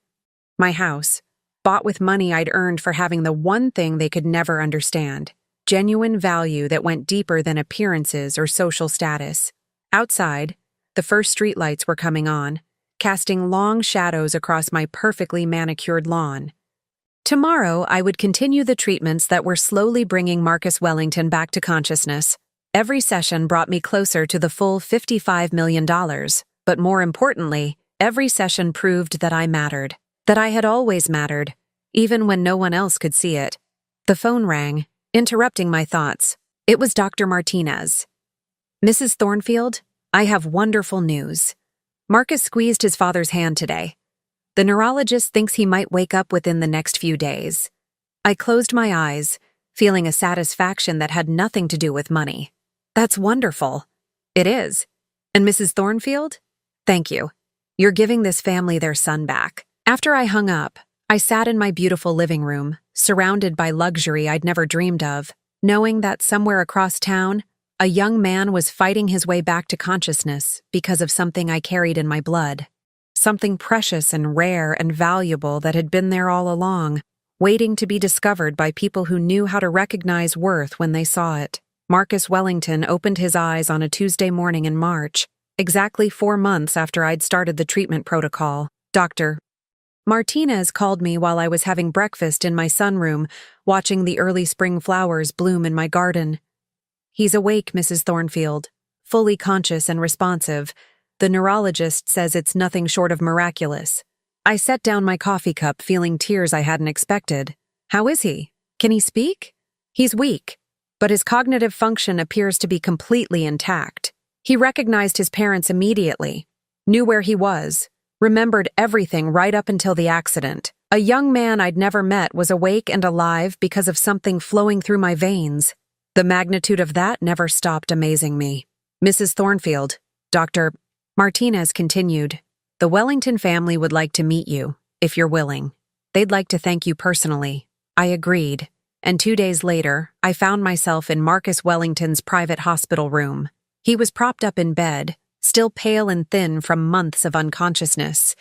My house, bought with money I'd earned for having the one thing they could never understand, genuine value that went deeper than appearances or social status. Outside, the first streetlights were coming on, casting long shadows across my perfectly manicured lawn. Tomorrow, I would continue the treatments that were slowly bringing Marcus Wellington back to consciousness. Every session brought me closer to the full $55 million, but more importantly, every session proved that I mattered, that I had always mattered, even when no one else could see it. The phone rang, interrupting my thoughts. It was Dr. Martinez. Mrs. Thornfield, I have wonderful news. Marcus squeezed his father's hand today. The neurologist thinks he might wake up within the next few days. I closed my eyes, feeling a satisfaction that had nothing to do with money. That's wonderful. It is. And Mrs. Thornfield? Thank you. You're giving this family their son back. After I hung up, I sat in my beautiful living room, surrounded by luxury I'd never dreamed of, knowing that somewhere across town, a young man was fighting his way back to consciousness because of something I carried in my blood. Something precious and rare and valuable that had been there all along, waiting to be discovered by people who knew how to recognize worth when they saw it. Marcus Wellington opened his eyes on a Tuesday morning in March, exactly 4 months after I'd started the treatment protocol. Dr. Martinez called me while I was having breakfast in my sunroom, watching the early spring flowers bloom in my garden. He's awake, Mrs. Thornfield, fully conscious and responsive. The neurologist says it's nothing short of miraculous. I set down my coffee cup, feeling tears I hadn't expected. How is he? Can he speak? He's weak, but his cognitive function appears to be completely intact. He recognized his parents immediately, knew where he was, remembered everything right up until the accident. A young man I'd never met was awake and alive because of something flowing through my veins. The magnitude of that never stopped amazing me. Mrs. Thornfield, Dr. Martinez continued, the Wellington family would like to meet you, if you're willing. They'd like to thank you personally. I agreed, and 2 days later, I found myself in Marcus Wellington's private hospital room. He was propped up in bed, still pale and thin from months of unconsciousness,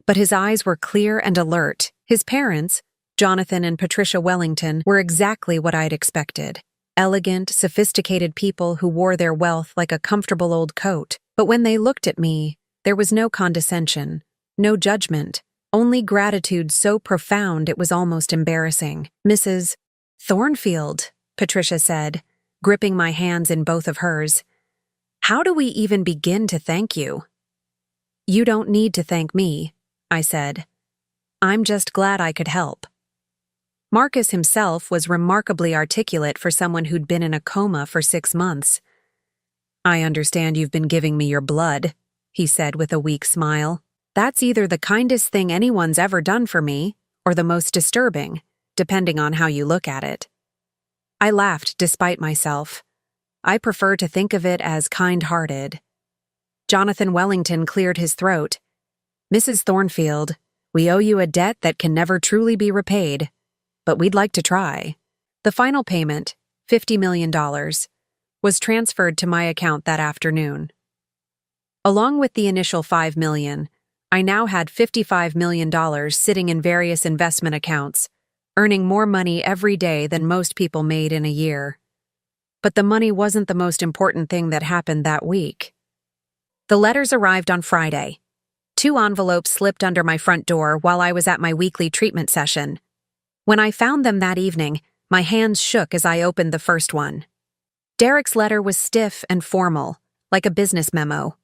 but his eyes were clear and alert. His parents, Jonathan and Patricia Wellington, were exactly what I'd expected. Elegant, sophisticated people who wore their wealth like a comfortable old coat. But when they looked at me, there was no condescension, no judgment, only gratitude so profound it was almost embarrassing. Mrs. Thornfield, Patricia said, gripping my hands in both of hers. How do we even begin to thank you? You don't need to thank me, I said. I'm just glad I could help. Marcus himself was remarkably articulate for someone who'd been in a coma for 6 months. I understand you've been giving me your blood, he said with a weak smile. That's either the kindest thing anyone's ever done for me, or the most disturbing, depending on how you look at it. I laughed despite myself. I prefer to think of it as kind-hearted. Jonathan Wellington cleared his throat. Mrs. Thornfield, we owe you a debt that can never truly be repaid, but we'd like to try. The final payment, $50 million, was transferred to my account that afternoon. Along with the initial $5 million, I now had $55 million sitting in various investment accounts, earning more money every day than most people made in a year. But the money wasn't the most important thing that happened that week. The letters arrived on Friday. 2 envelopes slipped under my front door while I was at my weekly treatment session. When I found them that evening, my hands shook as I opened the first one. Derek's letter was stiff and formal, like a business memo.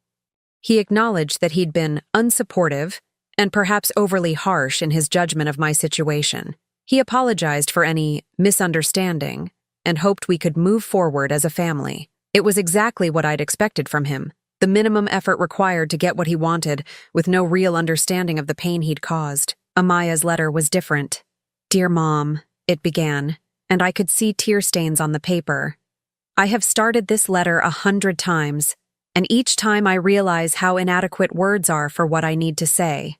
He acknowledged that he'd been unsupportive and perhaps overly harsh in his judgment of my situation. He apologized for any misunderstanding and hoped we could move forward as a family. It was exactly what I'd expected from him, the minimum effort required to get what he wanted, with no real understanding of the pain he'd caused. Amaya's letter was different. "Dear Mom," it began, and I could see tear stains on the paper. "I have started this letter 100 times, and each time I realize how inadequate words are for what I need to say.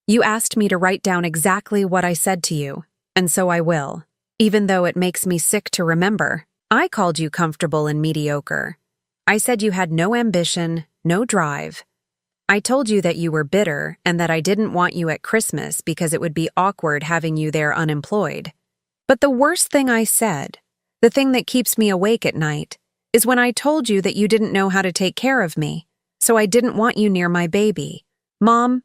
You asked me to write down exactly what I said to you, and so I will, even though it makes me sick to remember. I called you comfortable and mediocre. I said you had no ambition, no drive. I told you that you were bitter and that I didn't want you at Christmas because it would be awkward having you there unemployed. But the worst thing I said, the thing that keeps me awake at night, is when I told you that you didn't know how to take care of me, so I didn't want you near my baby. Mom,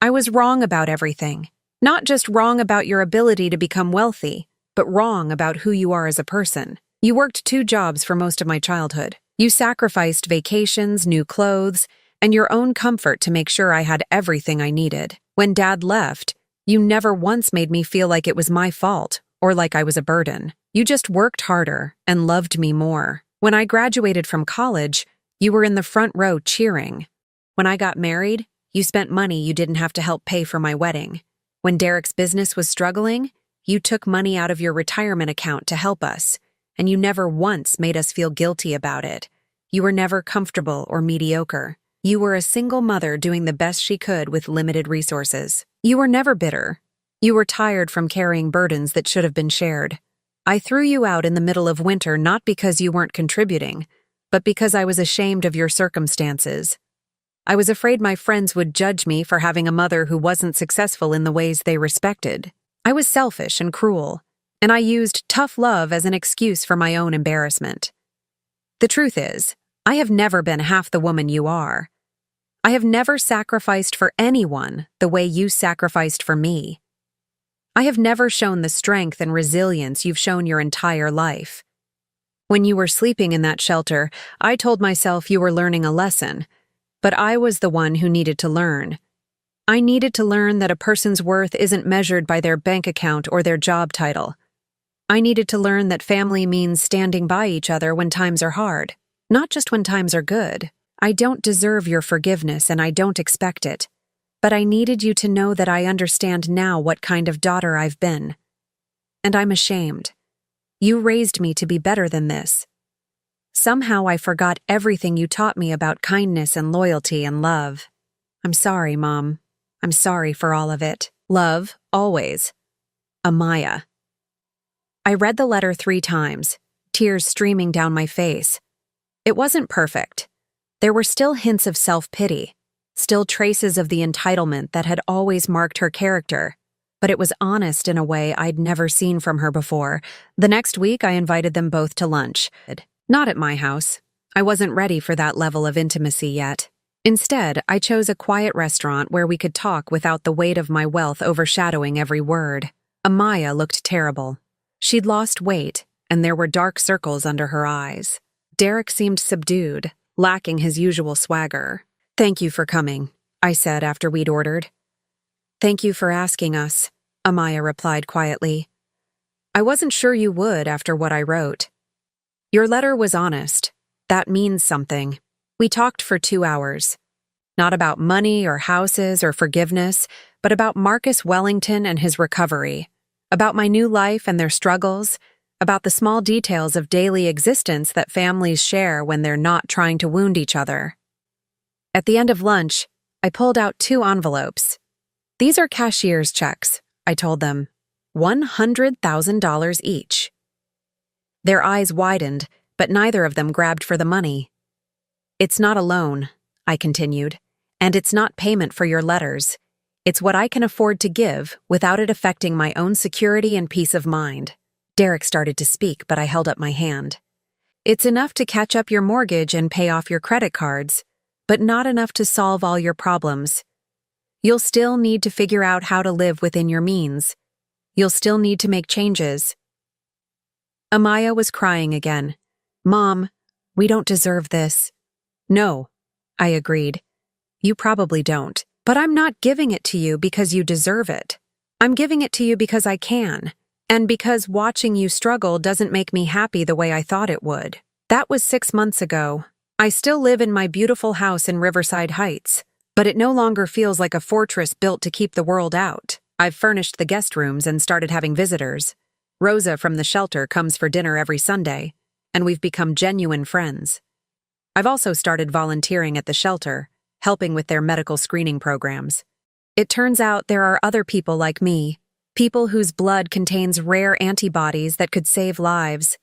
I was wrong about everything. Not just wrong about your ability to become wealthy, but wrong about who you are as a person. You worked 2 jobs for most of my childhood. You sacrificed vacations, new clothes, and your own comfort to make sure I had everything I needed. When Dad left, you never once made me feel like it was my fault or like I was a burden. You just worked harder and loved me more. When I graduated from college, you were in the front row cheering. When I got married, you spent money you didn't have to help pay for my wedding. When Derek's business was struggling, you took money out of your retirement account to help us, and you never once made us feel guilty about it. You were never comfortable or mediocre. You were a single mother doing the best she could with limited resources. You were never bitter. You were tired from carrying burdens that should have been shared. I threw you out in the middle of winter not because you weren't contributing, but because I was ashamed of your circumstances. I was afraid my friends would judge me for having a mother who wasn't successful in the ways they respected. I was selfish and cruel, and I used tough love as an excuse for my own embarrassment. The truth is, I have never been half the woman you are. I have never sacrificed for anyone the way you sacrificed for me. I have never shown the strength and resilience you've shown your entire life. When you were sleeping in that shelter, I told myself you were learning a lesson, but I was the one who needed to learn. I needed to learn that a person's worth isn't measured by their bank account or their job title. I needed to learn that family means standing by each other when times are hard, not just when times are good. I don't deserve your forgiveness and I don't expect it, but I needed you to know that I understand now what kind of daughter I've been. And I'm ashamed. You raised me to be better than this. Somehow I forgot everything you taught me about kindness and loyalty and love. I'm sorry, Mom. I'm sorry for all of it. Love, always. Amaya. I read the letter 3 times, tears streaming down my face. It wasn't perfect. There were still hints of self-pity, still traces of the entitlement that had always marked her character, but it was honest in a way I'd never seen from her before. The next week, I invited them both to lunch. Not at my house. I wasn't ready for that level of intimacy yet. Instead, I chose a quiet restaurant where we could talk without the weight of my wealth overshadowing every word. Amaya looked terrible. She'd lost weight, and there were dark circles under her eyes. Derek seemed subdued, lacking his usual swagger. "Thank you for coming," I said after we'd ordered. "Thank you for asking us," Amaya replied quietly. "I wasn't sure you would after what I wrote. Your letter was honest. That means something. We talked for 2 hours. Not about money or houses or forgiveness, but about Marcus Wellington and his recovery, about my new life and their struggles, about the small details of daily existence that families share when they're not trying to wound each other." At the end of lunch, I pulled out 2 envelopes. "These are cashier's checks," I told them. $100,000 each. Their eyes widened, but neither of them grabbed for the money. "It's not a loan," I continued, "and it's not payment for your letters. It's what I can afford to give without it affecting my own security and peace of mind." Derek started to speak, but I held up my hand. "It's enough to catch up your mortgage and pay off your credit cards, but not enough to solve all your problems. You'll still need to figure out how to live within your means. You'll still need to make changes. Amaya was crying again. Mom, we don't deserve this. No, I agreed. You probably don't. But I'm not giving it to you because you deserve it. I'm giving it to you because I can. And because watching you struggle doesn't make me happy the way I thought it would. That was 6 months ago. I still live in my beautiful house in Riverside Heights, but it no longer feels like a fortress built to keep the world out. I've furnished the guest rooms and started having visitors. Rosa from the shelter comes for dinner every Sunday, and we've become genuine friends. I've also started volunteering at the shelter, helping with their medical screening programs. It turns out there are other people like me, people whose blood contains rare antibodies that could save lives.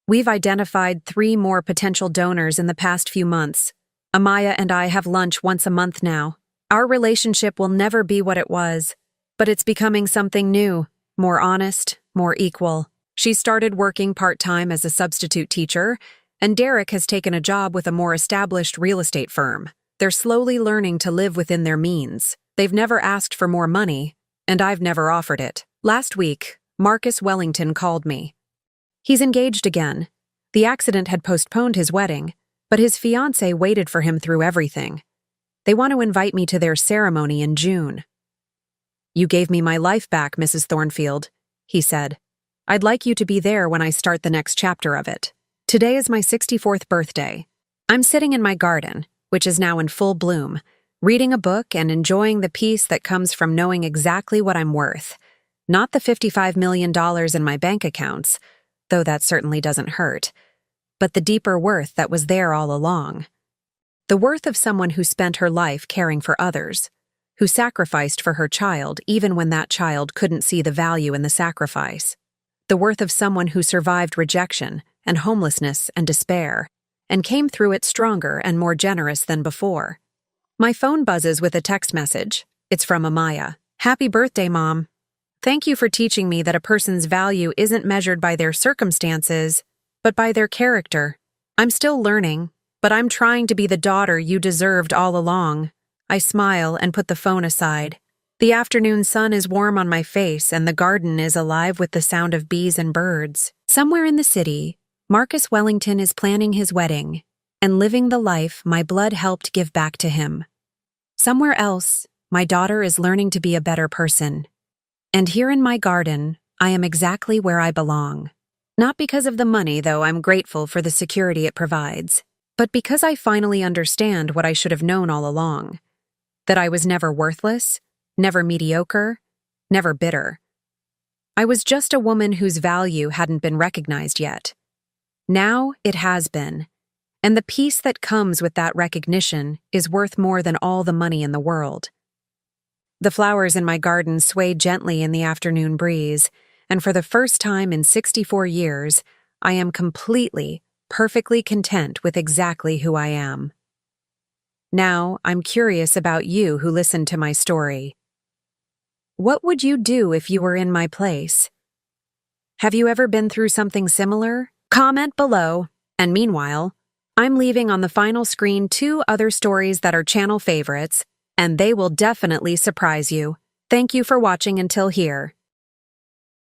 We've identified 3 more potential donors in the past few months. Amaya and I have lunch once a month now. Our relationship will never be what it was, but it's becoming something new, more honest, more equal. She started working part-time as a substitute teacher, and Derek has taken a job with a more established real estate firm. They're slowly learning to live within their means. They've never asked for more money, and I've never offered it. Last week, Marcus Wellington called me. He's engaged again. The accident had postponed his wedding, but his fiancée waited for him through everything. They want to invite me to their ceremony in June. You gave me my life back, Mrs. Thornfield, he said. I'd like you to be there when I start the next chapter of it. Today is my 64th birthday. I'm sitting in my garden, which is now in full bloom, reading a book and enjoying the peace that comes from knowing exactly what I'm worth. Not the $55 million in my bank accounts, though that certainly doesn't hurt, but the deeper worth that was there all along. The worth of someone who spent her life caring for others, who sacrificed for her child even when that child couldn't see the value in the sacrifice. The worth of someone who survived rejection and homelessness and despair, and came through it stronger and more generous than before. My phone buzzes with a text message. It's from Amaya. Happy birthday, Mom. Thank you for teaching me that a person's value isn't measured by their circumstances, but by their character. I'm still learning, but I'm trying to be the daughter you deserved all along. I smile and put the phone aside. The afternoon sun is warm on my face and the garden is alive with the sound of bees and birds. Somewhere in the city, Marcus Wellington is planning his wedding and living the life my blood helped give back to him. Somewhere else, my daughter is learning to be a better person. And here in my garden, I am exactly where I belong. Not because of the money, though I'm grateful for the security it provides, but because I finally understand what I should have known all along. That I was never worthless, never mediocre, never bitter. I was just a woman whose value hadn't been recognized yet. Now it has been, and the peace that comes with that recognition is worth more than all the money in the world. The flowers in my garden sway gently in the afternoon breeze, and for the first time in 64 years, I am completely, perfectly content with exactly who I am. Now, I'm curious about you who listened to my story. What would you do if you were in my place? Have you ever been through something similar? Comment below. And meanwhile, I'm leaving on the final screen 2 other stories that are channel favorites, and they will definitely surprise you. Thank you for watching until here.